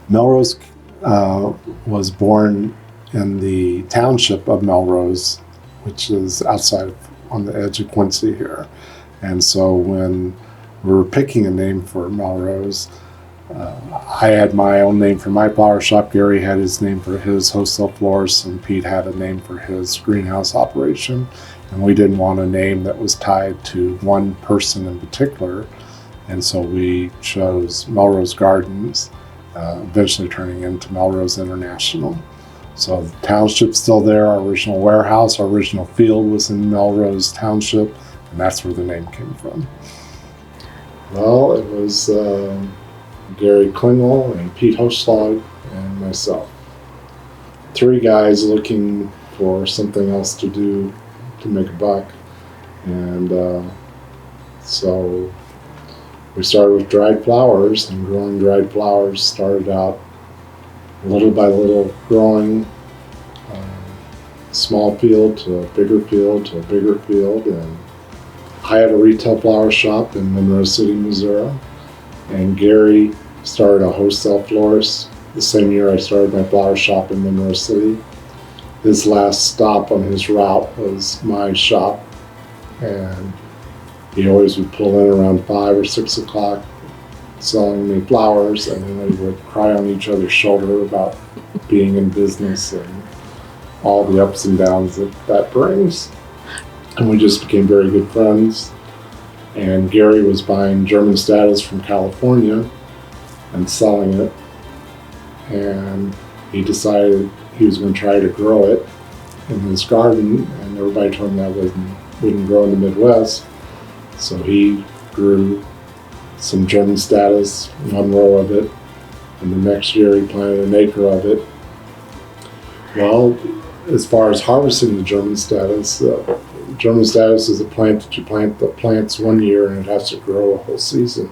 Melrose was born in the township of Melrose, which is outside on the edge of Quincy here. And so when we were picking a name for Melrose, I had my own name for my flower shop. Gary had his name for his wholesale florist, and Pete had a name for his greenhouse operation. And we didn't want a name that was tied to one person in particular. And so we chose Melrose Gardens, eventually turning into Melrose International. So the township's still there. Our original warehouse, our original field was in Melrose Township, and that's where the name came from. Well, it was Gary Klingel and Pete Hochschlag and myself. 3 guys looking for something else to do to make a buck. And so we started with dried flowers, and growing dried flowers started out little by little, growing small field to a bigger field to a bigger field. And I had a retail flower shop in Monroe City, Missouri, and Gary started a wholesale florist the same year I started my flower shop in Monroe City. His last stop on his route was my shop, and he always would pull in around 5 or 6 o'clock selling me flowers, and then we would cry on each other's shoulder about being in business and all the ups and downs that brings. And we just became very good friends. And Gary was buying German status from California and selling it. And he decided he was going to try to grow it in his garden, and everybody told him that wouldn't grow in the Midwest. So he grew some German status, 1 row of it, and the next year he planted an acre of it. Well, as far as harvesting the German status is a plant that you plant the plants 1 year, and it has to grow a whole season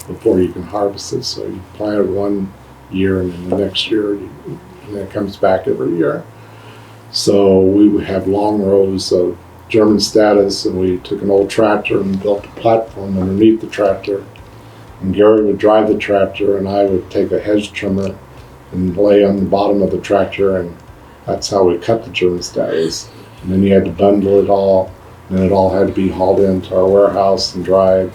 before you can harvest it. So you plant it 1 year, and then the next year, and then it comes back every year. So we would have long rows of German status, and we took an old tractor and built a platform underneath the tractor. And Gary would drive the tractor, and I would take a hedge trimmer and lay on the bottom of the tractor, and that's how we cut the German status. And then you had to bundle it all, and then it all had to be hauled into our warehouse and dried.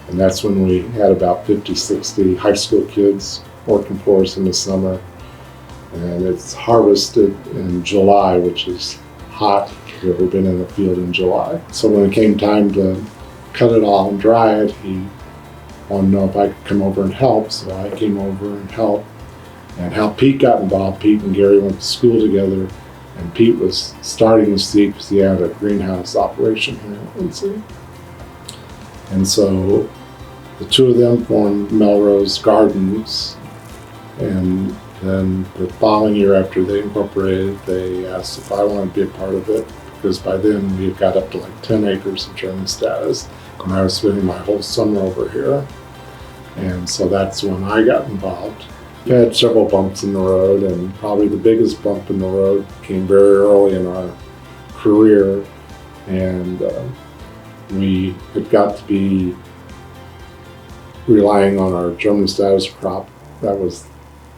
And that's when we had about 50, 60 high school kids working for us in the summer. And it's harvested in July, which is hot if you've ever been in a field in July. So when it came time to cut it all and dry it, he wanted to know if I could come over and help. So I came over and helped. And how Pete got involved, Pete and Gary went to school together, and Pete was starting the seed because he had a greenhouse operation here in Quincy. And so the 2 of them formed Melrose Gardens, and then the following year after they incorporated, they asked if I wanted to be a part of it, because by then we had got up to like 10 acres of German status, and I was spending my whole summer over here. And so that's when I got involved. We had several bumps in the road, and probably the biggest bump in the road came very early in our career, and we had got to be relying on our German status crop. That was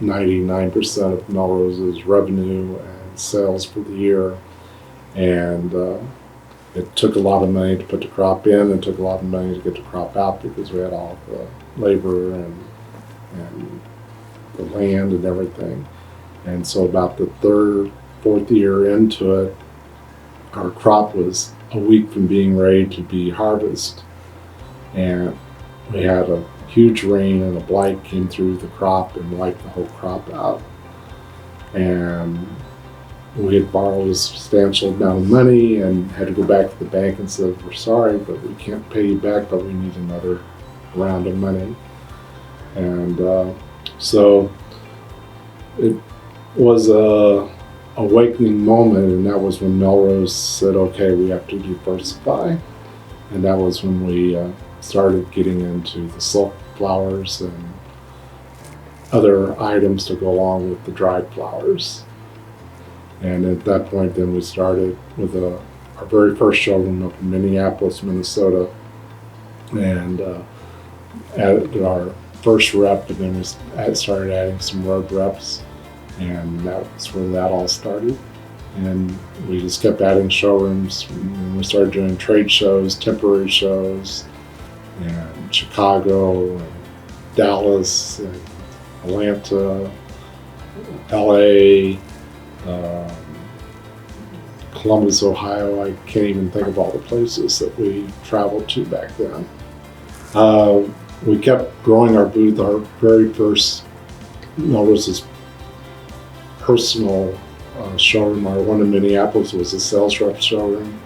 99% of Melrose's revenue and sales for the year, and it took a lot of money to put the crop in, and took a lot of money to get the crop out, because we had all the labor and the land and everything. And so about the 3rd, 4th year into it, our crop was a week from being ready to be harvested, and we had a huge rain, and a blight came through the crop and wiped the whole crop out. And we had borrowed a substantial amount of money and had to go back to the bank and said, "We're sorry, but we can't pay you back, but we need another round of money." And so it was a awakening moment, and that was when Melrose said, "Okay, we have to diversify." And that was when we started getting into the silk flowers and other items to go along with the dried flowers. And at that point, then we started with our very first showroom up in Minneapolis, Minnesota, and added our first rep, and then we started adding some road reps, and that's where that all started. And we just kept adding showrooms, and we started doing trade shows, temporary shows, in Chicago, and Dallas, and Atlanta, LA, Columbus, Ohio. I can't even think of all the places that we traveled to back then. We kept growing our booth. Our very first Melrose's personal showroom, our one in Minneapolis, was a sales rep showroom,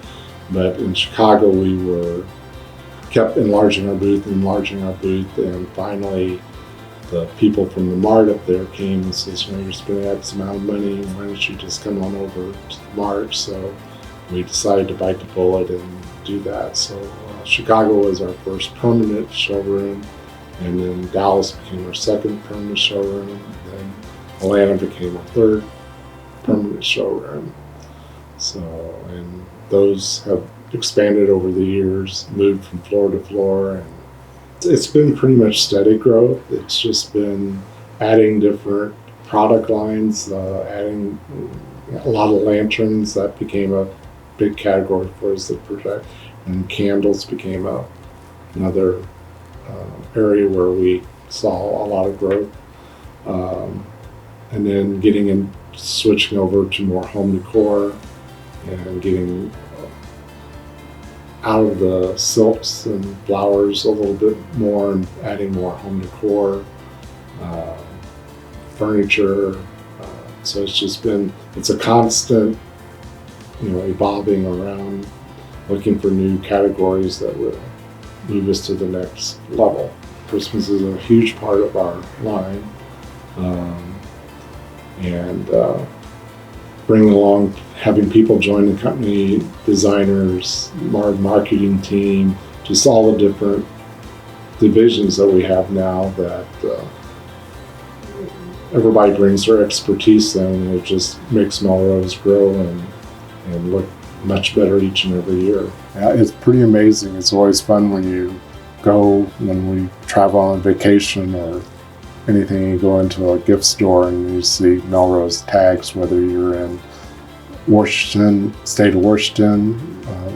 but in Chicago we kept enlarging our booth, and finally the people from the Mart up there came and says, you're spending X amount of money, why don't you just come on over to the Mart? So we decided to bite the bullet and do that. So Chicago was our first permanent showroom, and then Dallas became our second permanent showroom, and then Atlanta became our third permanent showroom. So, and those have expanded over the years, moved from floor to floor, and it's been pretty much steady growth. It's just been adding different product lines, adding a lot of lanterns. That became a big category for us to project, and candles became another area where we saw a lot of growth. And then switching over to more home decor, and getting out of the silks and flowers a little bit more, and adding more home decor, furniture. So it's a constant, evolving around, looking for new categories that will move us to the next level. Christmas is a huge part of our line, and bringing along, having people join the company, designers, marketing team, just all the different divisions that we have now, that everybody brings their expertise in, and it just makes Melrose grow and look much better each and every year. Yeah, it's pretty amazing. It's always fun when we travel on vacation or anything, you go into a gift store and you see Melrose tags, whether you're in Washington, state of Washington.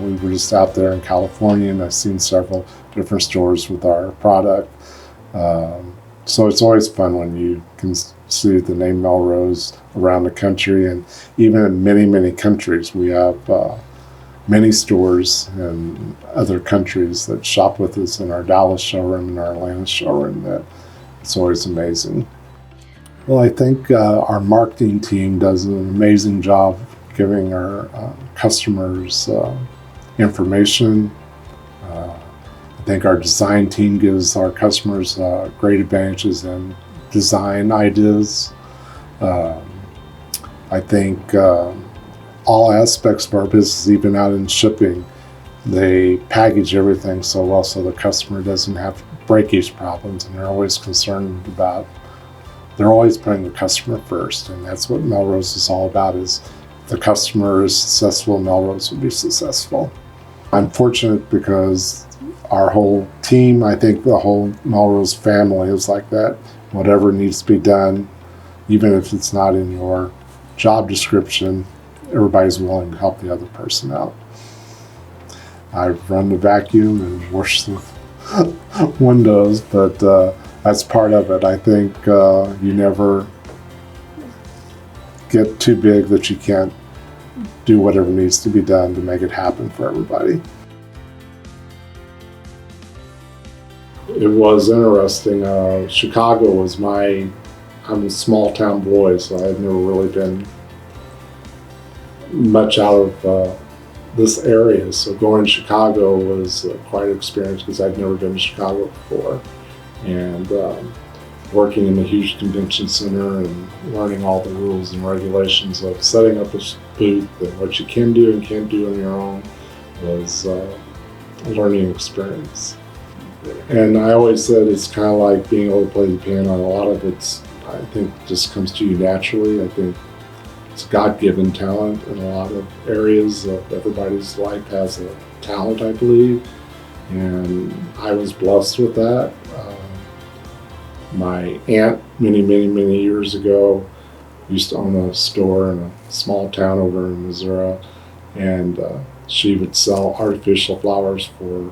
We were just out there in California, and I've seen several different stores with our product. So it's always fun when you can see the name Melrose around the country, and even in many, many countries. We have many stores in other countries that shop with us in our Dallas showroom and our Atlanta showroom. That it's always amazing. Well, I think our marketing team does an amazing job giving our customers information. I think our design team gives our customers great advantages in design ideas. I think all aspects of our business, even out in shipping, they package everything so well so the customer doesn't have breakage problems, and they're always concerned about, they're always putting the customer first, and that's what Melrose is all about. Is if the customer is successful, Melrose will be successful. I'm fortunate because our whole team, I think the whole Melrose family is like that. Whatever needs to be done, even if it's not in your job description, everybody's willing to help the other person out. I run the vacuum and wash the windows, but that's part of it. I think you never get too big that you can't do whatever needs to be done to make it happen for everybody. It was interesting. Chicago was I'm a small town boy, so I had never really been much out of this area. So going to Chicago was quite an experience because I'd never been to Chicago before. And working in a huge convention center and learning all the rules and regulations of setting up a booth and what you can do and can't do on your own was a learning experience. And I always said it's kind of like being able to play the piano. A lot of it's, I think, just comes to you naturally. I think it's God-given talent in a lot of areas of everybody's life has a talent, I believe. And I was blessed with that. My aunt, many years ago, used to own a store in a small town over in Missouri, and she would sell artificial flowers for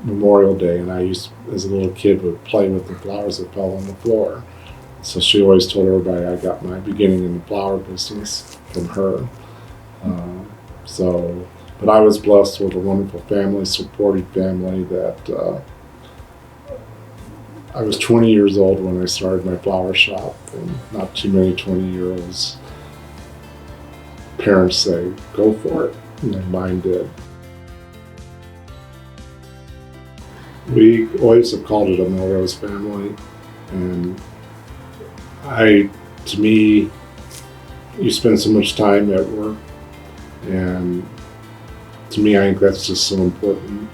Memorial Day, and I used, as a little kid, would play with the flowers that fell on the floor. So she always told everybody I got my beginning in the flower business from her. But I was blessed with a wonderful family, supportive family that I was 20 years old when I started my flower shop, and not too many 20-year-olds parents say, go for it, and mine did. We always have called it a Melrose family, and to me, you spend so much time at work, and to me, I think that's just so important.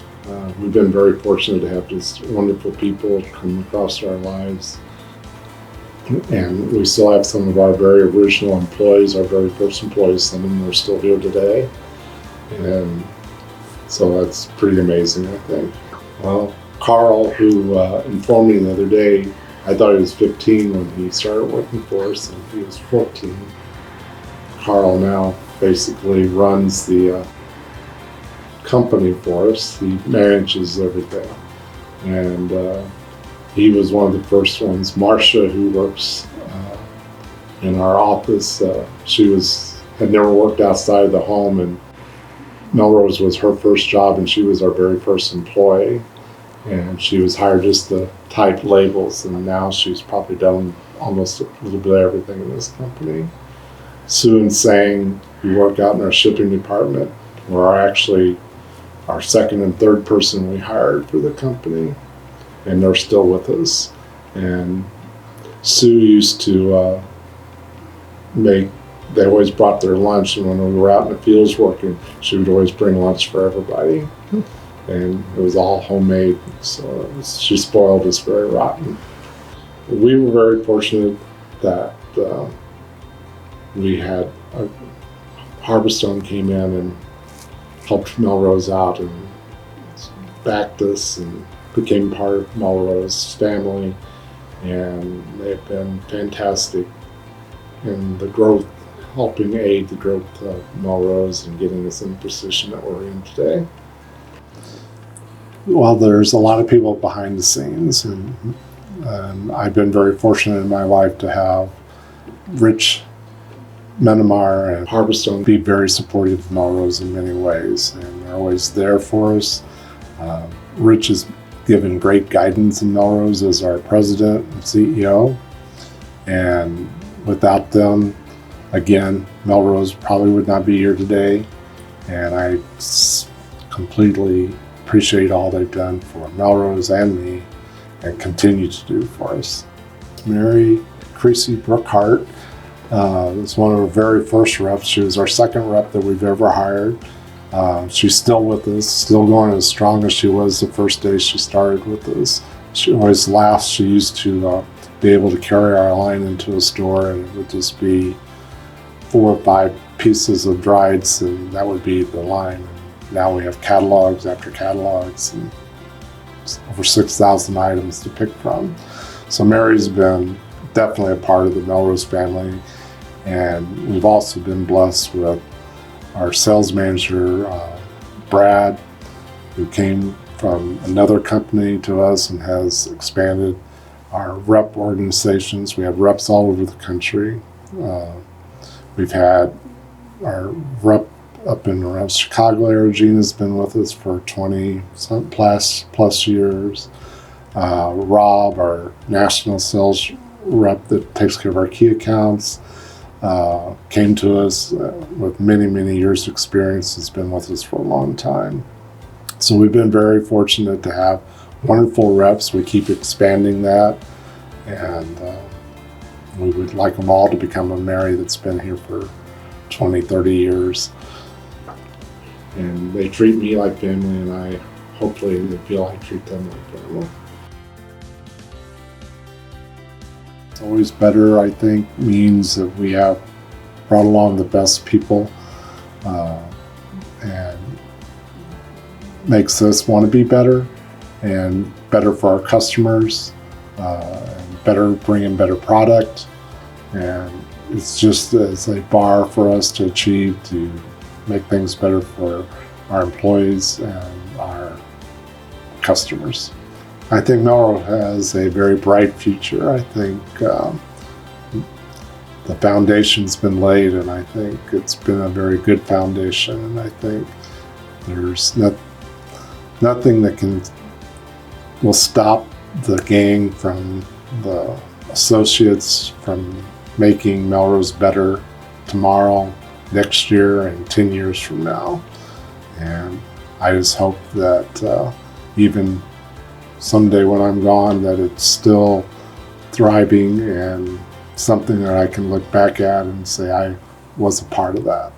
We've been very fortunate to have just wonderful people come across our lives, and we still have some of our very original employees, our very first employees. Some of them are still here today, and so that's pretty amazing, I think. Well, Carl, who informed me the other day, I thought he was 15 when he started working for us, and he was 14. Carl now basically runs the company for us. He manages everything, and he was one of the first ones. Marcia, who works in our office, she had never worked outside of the home, and Melrose was her first job, and she was our very first employee, and she was hired just to type labels, and now she's probably done almost a little bit of everything in this company. Sue and Sang, who work out in our shipping department, were actually our second and third person we hired for the company, and they're still with us. And Sue used to they always brought their lunch, and when we were out in the fields working, she would always bring lunch for everybody. And it was all homemade, so she spoiled us very rotten. We were very fortunate that we had Harvestone came in and helped Melrose out and backed us and became part of Melrose family, and they've been fantastic in the growth, helping aid the growth of Melrose and getting us in the position that we're in today. Well, there's a lot of people behind the scenes, and I've been very fortunate in my life to have Rich Menemar and Harvestone be very supportive of Melrose in many ways, and they're always there for us. Rich has given great guidance in Melrose as our president and CEO, and without them, again, Melrose probably would not be here today, and I completely appreciate all they've done for Melrose and me, and continue to do for us. Mary Creasy Brookhart was one of our very first reps. She was our second rep that we've ever hired. She's still with us, still going as strong as she was the first day she started with us. She always laughs. She used to be able to carry our line into a store, and it would just be 4 or 5 pieces of drieds, and that would be the line. Now we have catalogs after catalogs and over 6,000 items to pick from. So Mary's been definitely a part of the Melrose family, and we've also been blessed with our sales manager, Brad, who came from another company to us and has expanded our rep organizations. We have reps all over the country. We've had our rep up in around Chicago area. Gina's been with us for 20 plus years. Rob, our national sales rep that takes care of our key accounts, came to us with many years experience. Has been with us for a long time. So we've been very fortunate to have wonderful reps. We keep expanding that, and we would like them all to become a Mary that's been here for 20-30 years. And they treat me like family, and hopefully they feel I treat them like family. It's always better, I think, means that we have brought along the best people, and makes us want to be better and better for our customers, and bringing better product. And it's just as a bar for us to achieve, to make things better for our employees and our customers. I think Melrose has a very bright future. I think the foundation's been laid, and I think it's been a very good foundation. And I think there's nothing that will stop the gang from the associates from making Melrose better tomorrow, next year, and 10 years from now. And I just hope that even someday when I'm gone, that it's still thriving and something that I can look back at and say I was a part of that.